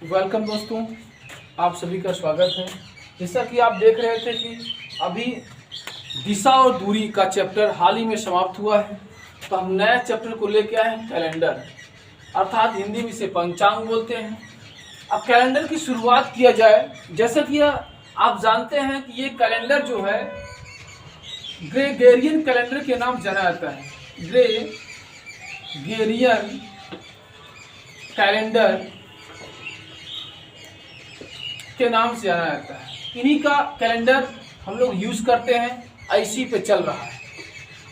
Welcome दोस्तों, आप सभी का स्वागत है। जैसा कि आप देख रहे थे कि अभी दिशा और दूरी का चैप्टर हाल ही में समाप्त हुआ है, तो हम नए चैप्टर को लेके आए हैं कैलेंडर, अर्थात हिंदी में इसे पंचांग बोलते हैं। अब कैलेंडर की शुरुआत किया जाए। जैसा कि आप जानते हैं कि ये कैलेंडर जो है ग्रेगोरियन कैलेंडर के नाम जाना जाता है। ग्रेगोरियन कैलेंडर के नाम से जाना जाता है। इन्हीं का कैलेंडर हम लोग यूज करते हैं, इसी पे चल रहा है।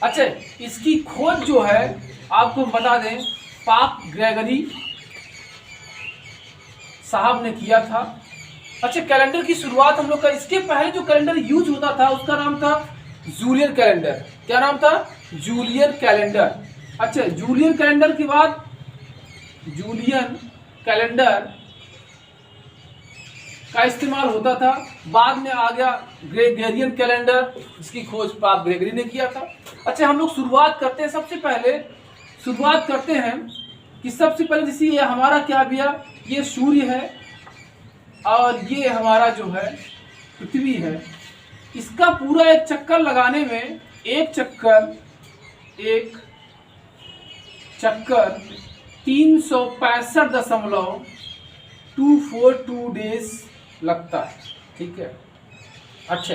अच्छा, इसकी खोज जो है आपको बता दें, पाप ग्रेगरी साहब ने किया था। अच्छा, कैलेंडर की शुरुआत हम लोग का, इसके पहले जो कैलेंडर यूज होता था उसका नाम था जूलियन कैलेंडर। क्या नाम था? Julian calendar. अच्छा, जूलियन कैलेंडर के बाद जूलियन कैलेंडर का इस्तेमाल होता था। बाद में आ गया ग्रेगोरियन कैलेंडर, जिसकी खोज पाप ग्रेगरी ने किया था। अच्छा, हम लोग शुरुआत करते हैं। सबसे पहले शुरुआत करते हैं कि सबसे पहले जैसे ये हमारा क्या भैया, ये सूर्य है और ये हमारा जो है पृथ्वी है। इसका पूरा एक चक्कर लगाने में एक चक्कर 365.242 डेज लगता है। ठीक है। अच्छा,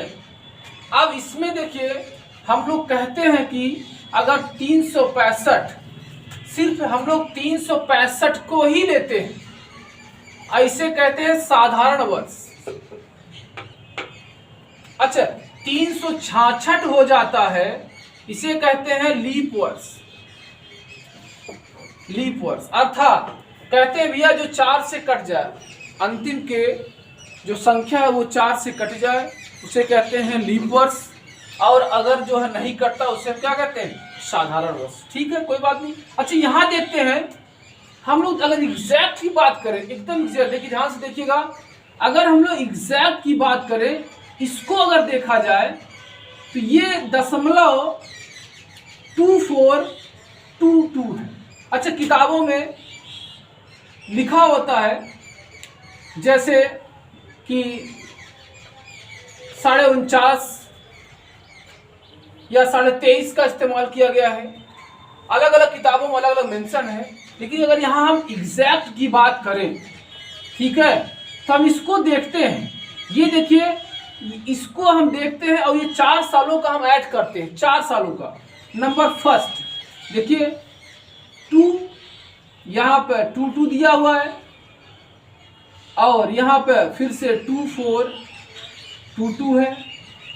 अब इसमें देखिए हम लोग कहते हैं कि अगर 365, सिर्फ हम लोग 365 को ही लेते हैं, ऐसे कहते हैं साधारण वर्ष। अच्छा, 366 हो जाता है, इसे कहते हैं लीप वर्ष। लीप वर्ष अर्थात कहते हैं भैया जो 4 से कट जाए, अंतिम के जो संख्या है वो 4 से कट जाए, उसे कहते हैं लीप वर्ष। और अगर जो है नहीं कटता उसे क्या कहते हैं? साधारण वर्ष। ठीक है, कोई बात नहीं। अच्छा, यहाँ देखते हैं हम लोग, अगर एग्जैक्ट की बात करें, एकदम एग्जैक्ट, देखिए ध्यान से देखिएगा, अगर हम लोग एग्जैक्ट की बात करें, इसको अगर देखा जाए तो ये 0.2422 है। अच्छा, किताबों में लिखा होता है जैसे कि 49.5 या 23.5 का इस्तेमाल किया गया है। अलग अलग किताबों में अलग अलग मेंशन है, लेकिन अगर यहाँ हम एग्जैक्ट की बात करें, ठीक है, तो हम इसको देखते हैं। ये देखिए, इसको हम देखते हैं और ये 4 सालों का हम ऐड करते हैं। 4 सालों का नंबर फर्स्ट देखिए 2, यहाँ पे 22 दिया हुआ है, और यहाँ पे फिर से 2422 है,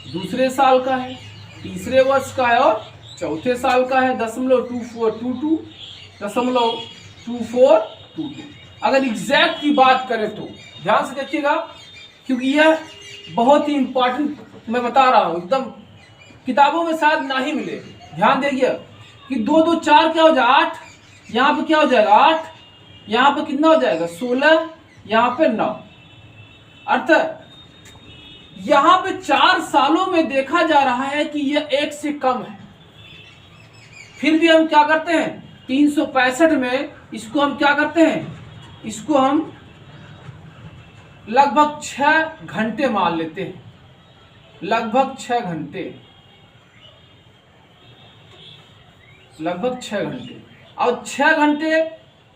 दूसरे साल का है, तीसरे वर्ष का है और चौथे साल का है। 0.2422 अगर एग्जैक्ट की बात करें तो ध्यान से देखिएगा, क्योंकि यह बहुत ही इंपॉर्टेंट मैं बता रहा हूँ, एकदम किताबों में शायद ना ही मिले। ध्यान देखिए कि 2 2 4 क्या हो जाएगा? 8, यहाँ पे क्या हो जाएगा? 8, यहाँ पे कितना हो जाएगा? 16, यहाँ पे 9। अर्थ यहाँ पे 4 सालों में देखा जा रहा है कि यह 1 से कम है। फिर भी हम क्या करते हैं? 365 में इसको हम क्या करते हैं? इसको हम लगभग 6 घंटे मान लेते हैं, लगभग 6 घंटे, लगभग 6 घंटे। और 6 घंटे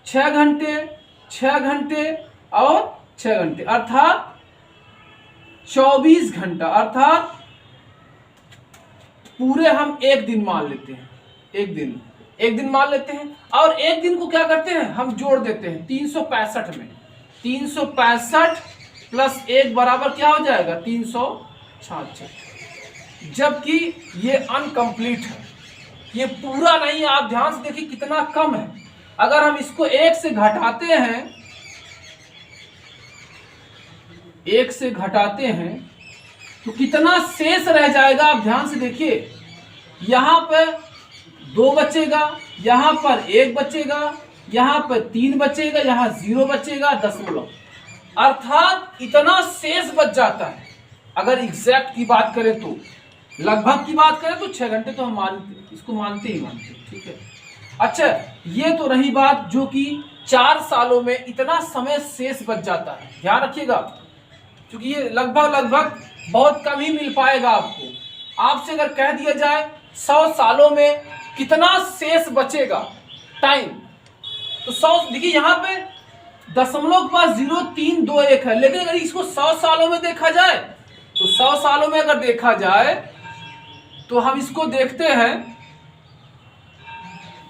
6 घंटे 6 घंटे और 6 घंटे, अर्थात 24 घंटा, अर्थात पूरे हम एक दिन मान लेते हैं। एक दिन मान लेते हैं, और एक दिन को क्या करते हैं? हम जोड़ देते हैं 365 में। 365 प्लस 1 बराबर क्या हो जाएगा? 366। जबकि ये अनकंप्लीट है, ये पूरा नहीं है। आप ध्यान से देखिए कितना कम है। अगर हम इसको 1 से घटाते हैं, 1 से घटाते हैं तो कितना शेष रह जाएगा? आप ध्यान से देखिए, यहाँ पे 2 बचेगा, यहाँ पर 1 बचेगा, यहाँ पर 3 बचेगा, यहाँ 0 बचेगा, दशमलव, अर्थात इतना शेष बच जाता है। अगर एग्जैक्ट की बात करें तो, लगभग की बात करें तो 6 घंटे तो हम इसको मानते ही मानते। ठीक है। अच्छा, ये तो रही बात जो कि 4 सालों में इतना समय शेष बच जाता है। ध्यान रखिएगा, क्योंकि ये लगभग बहुत कम ही मिल पाएगा आपको। आपसे अगर कह दिया जाए 100 सालों में कितना शेष बचेगा टाइम, तो 100, देखिए यहाँ पे दशमलव के पास 0321 है, लेकिन अगर इसको 100 सालों में देखा जाए तो 100 सालों में अगर देखा जाए तो हम इसको देखते हैं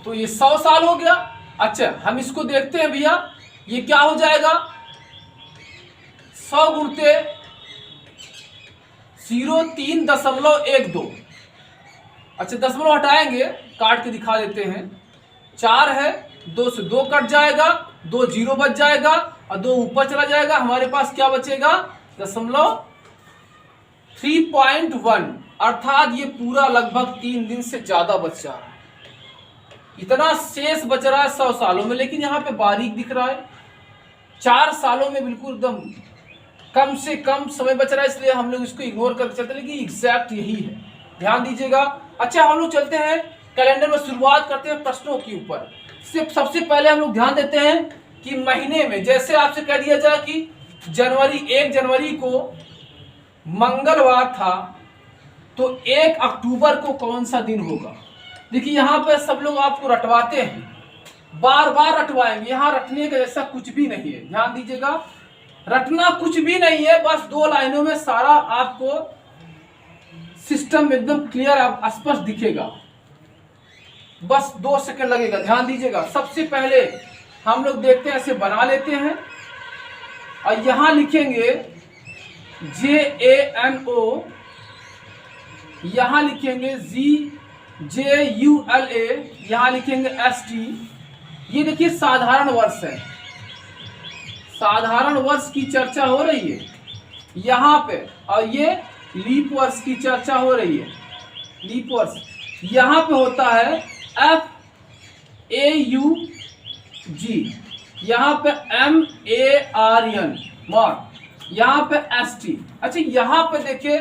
तो ये 100 साल हो गया। अच्छा, हम इसको देखते हैं भैया, ये क्या हो जाएगा, 100 गुणते 03.12। अच्छा, दशमलव हटाएंगे, काट के दिखा देते हैं। 4 है, 2 से 2 कट जाएगा, 2 जीरो बच जाएगा और 2 ऊपर चला जाएगा। हमारे पास क्या बचेगा, दशमलव 3.1, अर्थात ये पूरा लगभग 3 दिन से ज्यादा बच जा रहा है। इतना शेष बच रहा है 100 सालों में, लेकिन यहाँ पे बारीक दिख रहा है 4 सालों में बिल्कुल एकदम कम से कम समय बच रहा है, इसलिए हम लोग इसको इग्नोर करके चलते हैं, लेकिन एग्जैक्ट यही है, ध्यान दीजिएगा। अच्छा, हम लोग चलते हैं कैलेंडर में, शुरुआत करते हैं प्रश्नों के ऊपर। सबसे पहले हम लोग ध्यान देते हैं कि महीने में, जैसे आपसे कह दिया जाए कि 1 जनवरी को मंगलवार था, तो 1 अक्टूबर को कौन सा दिन होगा। देखिए यहाँ पे सब लोग आपको रटवाते हैं, बार बार रटवाएंगे, यहाँ रटने का जैसा कुछ भी नहीं है। ध्यान दीजिएगा, रटना कुछ भी नहीं है, बस 2 लाइनों में सारा आपको सिस्टम एकदम क्लियर स्पष्ट दिखेगा, बस 2 सेकंड लगेगा। ध्यान दीजिएगा, सबसे पहले हम लोग देखते हैं, ऐसे बना लेते हैं और यहां लिखेंगे JANO, यहां लिखेंगे JULA, यहां लिखेंगे ST। ये देखिए साधारण वर्ष है, साधारण वर्ष की चर्चा हो रही है यहाँ पे, और ये लीप वर्ष की चर्चा हो रही है। लीप वर्ष यहाँ पे होता है FAUG, यहाँ पे MARN, यहाँ पे ST। अच्छा, यहाँ पे देखिए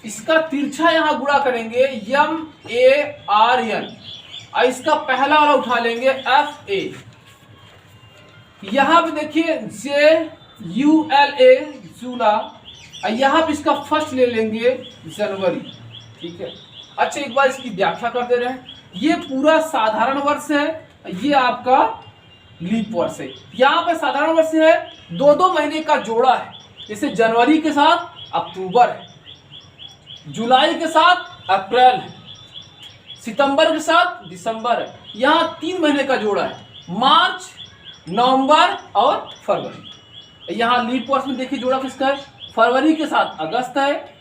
इसका तिरछा यहाँ गुणा करेंगे MARN, और इसका पहला वाला उठा लेंगे FA। यहाँ पे देखिए JULA, जूला, और यहाँ पे इसका फर्स्ट ले लेंगे जनवरी। ठीक है, अच्छा एक बार इसकी व्याख्या कर दे रहे हैं। ये पूरा साधारण वर्ष है, ये आपका लीप वर्ष है। यहाँ पे साधारण वर्ष है, 2-2 महीने का जोड़ा है, जैसे जनवरी के साथ अक्टूबर है, जुलाई के साथ अप्रैल है, सितंबर के साथ दिसंबर है। यहाँ 3 महीने का जोड़ा है, मार्च, नवंबर और फरवरी। यहाँ लीप वर्ष में देखिए जोड़ा किसका है, फरवरी के साथ अगस्त है,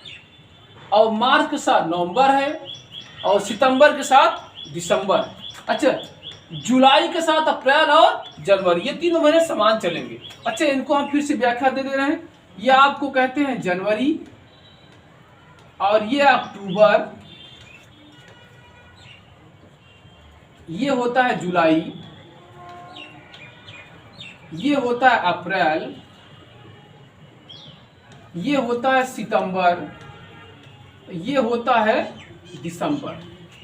और मार्च के साथ नवंबर है, और सितंबर के साथ दिसंबर है। अच्छा, जुलाई के साथ अप्रैल और जनवरी, ये तीनों महीने समान चलेंगे। अच्छा, इनको हम फिर से व्याख्या दे रहे हैं। ये आपको कहते हैं जनवरी, और ये अक्टूबर, ये होता है जुलाई, ये होता है अप्रैल, ये होता है सितंबर, ये होता है दिसंबर।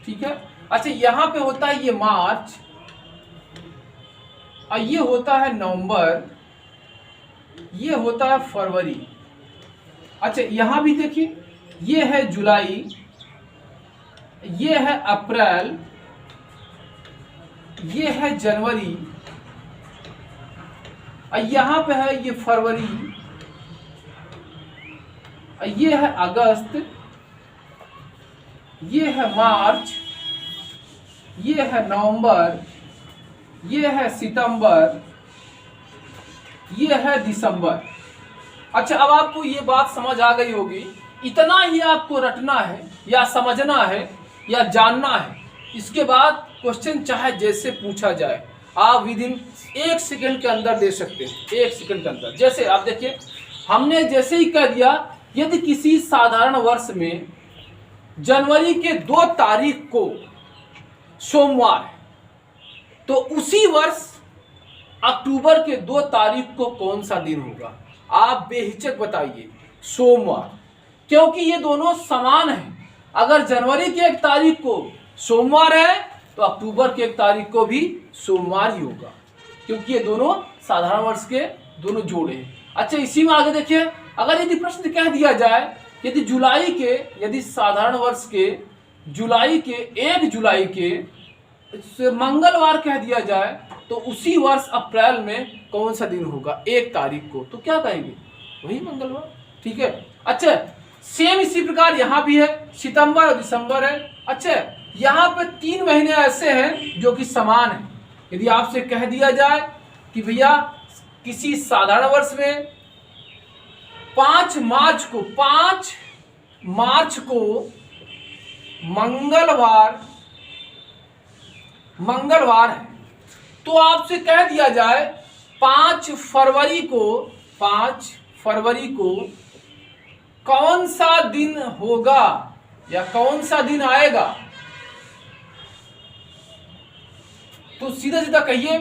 ठीक है, अच्छा यहाँ पे होता है ये मार्च, और ये होता है नवंबर, ये होता है फरवरी। अच्छा, यहाँ भी देखिए, ये है जुलाई, ये है अप्रैल, ये है जनवरी, और यहाँ पे है ये फरवरी, ये है अगस्त, ये है मार्च, ये है नवंबर, ये है सितंबर, ये है दिसंबर। अच्छा, अब आपको ये बात समझ आ गई होगी, इतना ही आपको रटना है या समझना है या जानना है। इसके बाद क्वेश्चन चाहे जैसे पूछा जाए, आप विद इन 1 सेकंड के अंदर दे सकते हैं, 1 सेकंड के अंदर। जैसे आप देखिए, हमने जैसे ही कह दिया, यदि किसी साधारण वर्ष में जनवरी के 2 तारीख को सोमवार है, तो उसी वर्ष अक्टूबर के 2 तारीख को कौन सा दिन होगा। आप बेहिचक बताइए, सोमवार, क्योंकि ये दोनों समान हैं। अगर जनवरी की 1 तारीख को सोमवार है तो अक्टूबर की 1 तारीख को भी सोमवार ही होगा, क्योंकि ये दोनों साधारण वर्ष के दोनों जोड़े हैं। अच्छा, इसी में आगे देखिए, अगर यदि प्रश्न कह दिया जाए यदि साधारण वर्ष के जुलाई के 1 जुलाई के मंगलवार कह दिया जाए तो उसी वर्ष अप्रैल में कौन सा दिन होगा 1 तारीख को, तो क्या कहेंगे? वही मंगलवार। ठीक है। अच्छा, सेम इसी प्रकार यहाँ भी है, सितंबर और दिसंबर है। अच्छा, यहाँ पे 3 महीने ऐसे हैं जो कि समान है। यदि आपसे कह दिया जाए कि भैया किसी साधारण वर्ष में 5 मार्च को मंगलवार है, तो आपसे कह दिया जाए 5 फरवरी को कौन सा दिन होगा या कौन सा दिन आएगा, तो सीधा सीधा कहिए।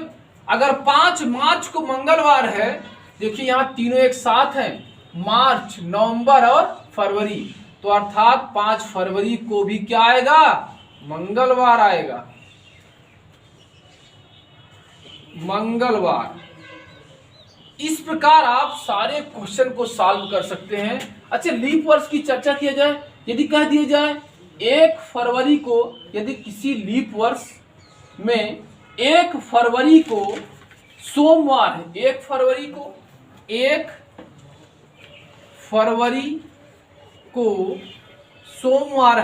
अगर 5 मार्च को मंगलवार है, देखिए यहाँ तीनों एक साथ हैं, मार्च, नवंबर और फरवरी, तो अर्थात 5 फरवरी को भी क्या आएगा? मंगलवार आएगा, मंगलवार। इस प्रकार आप सारे क्वेश्चन को सॉल्व कर सकते हैं। अच्छा, लीप वर्ष की चर्चा किया जाए, यदि कह दिया जाए 1 फरवरी को, यदि किसी लीप वर्ष में 1 फरवरी को सोमवार है, 1 फरवरी को सोमवार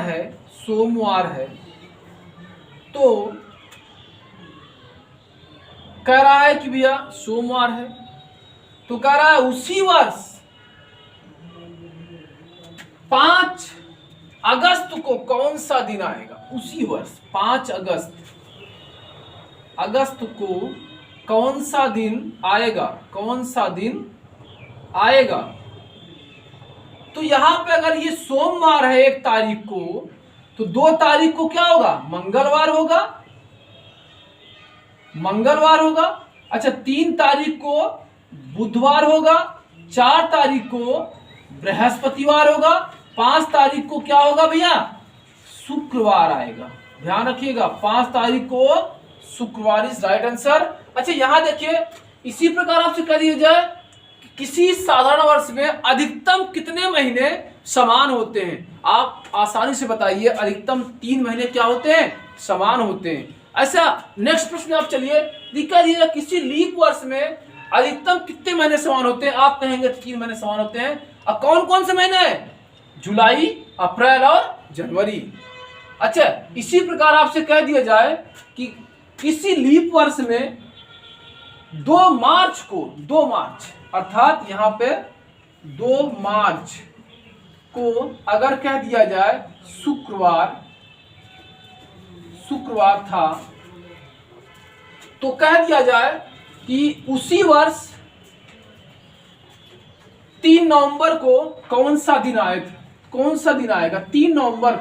है, तो कह रहा है कि भैया सोमवार है, तो कह रहा है उसी वर्ष 5 अगस्त को कौन सा दिन आएगा? उसी वर्ष 5 अगस्त को कौन सा दिन आएगा? तो यहां पे अगर ये सोमवार है 1 तारीख को, तो 2 तारीख को क्या होगा? मंगलवार होगा। अच्छा, 3 तारीख को बुधवार होगा, 4 तारीख को बृहस्पतिवार होगा, 5 तारीख को क्या होगा भैया? शुक्रवार आएगा। ध्यान रखिएगा, 5 तारीख को शुक्रवार इज राइट आंसर। अच्छा, यहां देखिए, इसी प्रकार आपसे कह दिया जाए कि किसी साधारण वर्ष में अधिकतम कितने महीने समान होते हैं, आप आसानी से बताइए। अधिकतम 3 महीने क्या होते हैं? समान होते हैं। ऐसा नेक्स्ट प्रश्न आप चलिए, लिखा दिया किसी लीप वर्ष में अधिकतम कितने महीने समान होते हैं? आप कहेंगे 3 महीने समान होते हैं। और कौन कौन से महीने हैं? जुलाई, अप्रैल और जनवरी। अच्छा, इसी प्रकार आपसे कह दिया जाए कि किसी लीप वर्ष में 2 मार्च अर्थात यहाँ पे 2 मार्च को अगर कह दिया जाए शुक्रवार था, तो कह दिया जाए कि उसी वर्ष 3 नवंबर को कौन सा दिन आएगा? 3 नवंबर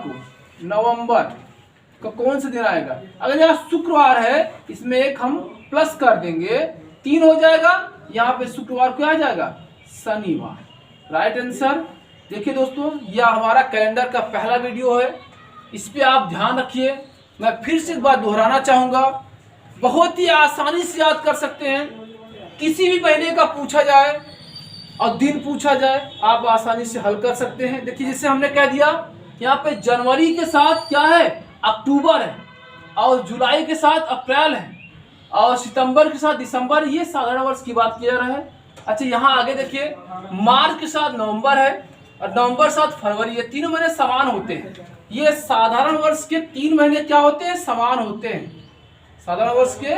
को कौन सा दिन आएगा? अगर यहाँ शुक्रवार है, इसमें एक हम प्लस कर देंगे, 3 हो जाएगा। यहाँ पे शुक्रवार को आ जाएगा शनिवार। Right answer. देखिए दोस्तों, यह हमारा कैलेंडर का पहला वीडियो है, इस पे आप ध्यान रखिए। मैं फिर से एक बार दोहराना चाहूंगा, बहुत ही आसानी से याद कर सकते हैं। किसी भी महीने का पूछा जाए और दिन पूछा जाए, आप आसानी से हल कर सकते हैं। देखिए, जैसे हमने कह दिया, यहाँ पे जनवरी के साथ क्या है? अक्टूबर है, और जुलाई के साथ अप्रैल है, और सितंबर के साथ दिसंबर। ये साधारण वर्ष की बात किया जा रहा है। अच्छा, यहाँ आगे देखिए, मार्च के साथ नवंबर है, और नवंबर के साथ फरवरी है। 3 महीने समान होते हैं। ये साधारण वर्ष के 3 महीने क्या होते हैं? समान होते हैं। साधारण वर्ष के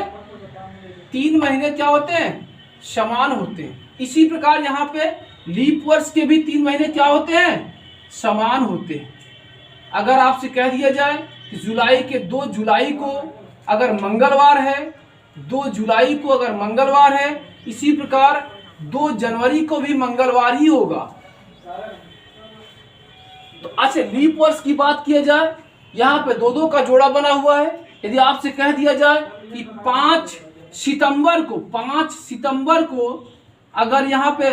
3 महीने क्या होते हैं? समान होते हैं। इसी प्रकार यहाँ पे लीप वर्ष के भी 3 महीने क्या होते हैं? समान होते हैं। अगर आपसे कह दिया जाए कि जुलाई के 2 जुलाई को अगर मंगलवार है, 2 जुलाई को अगर मंगलवार है, इसी प्रकार 2 जनवरी को भी मंगलवार ही होगा। तो अच्छा, लीप वर्ष की बात किया जाए, यहाँ पे 2-2 का जोड़ा बना हुआ है। यदि आपसे कह दिया जाए कि 5 सितंबर को अगर यहाँ पे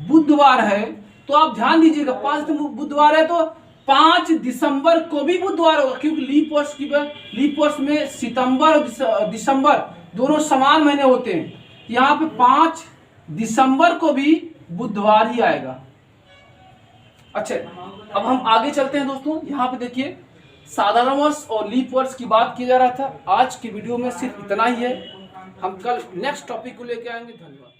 बुधवार है, तो आप ध्यान दीजिएगा, 5 बुधवार है तो 5 दिसंबर को भी बुधवार होगा, क्योंकि लीप वर्ष में सितंबर और दिसंबर दोनों समान महीने होते हैं। यहाँ पे 5 दिसंबर को भी बुधवार ही आएगा। अच्छा, अब हम आगे चलते हैं दोस्तों। यहाँ पे देखिए साधारण वर्ष और लीप वर्ष की बात की जा रहा था। आज की वीडियो में सिर्फ इतना ही है। हम कल नेक्स्ट टॉपिक को लेकर आएंगे। धन्यवाद।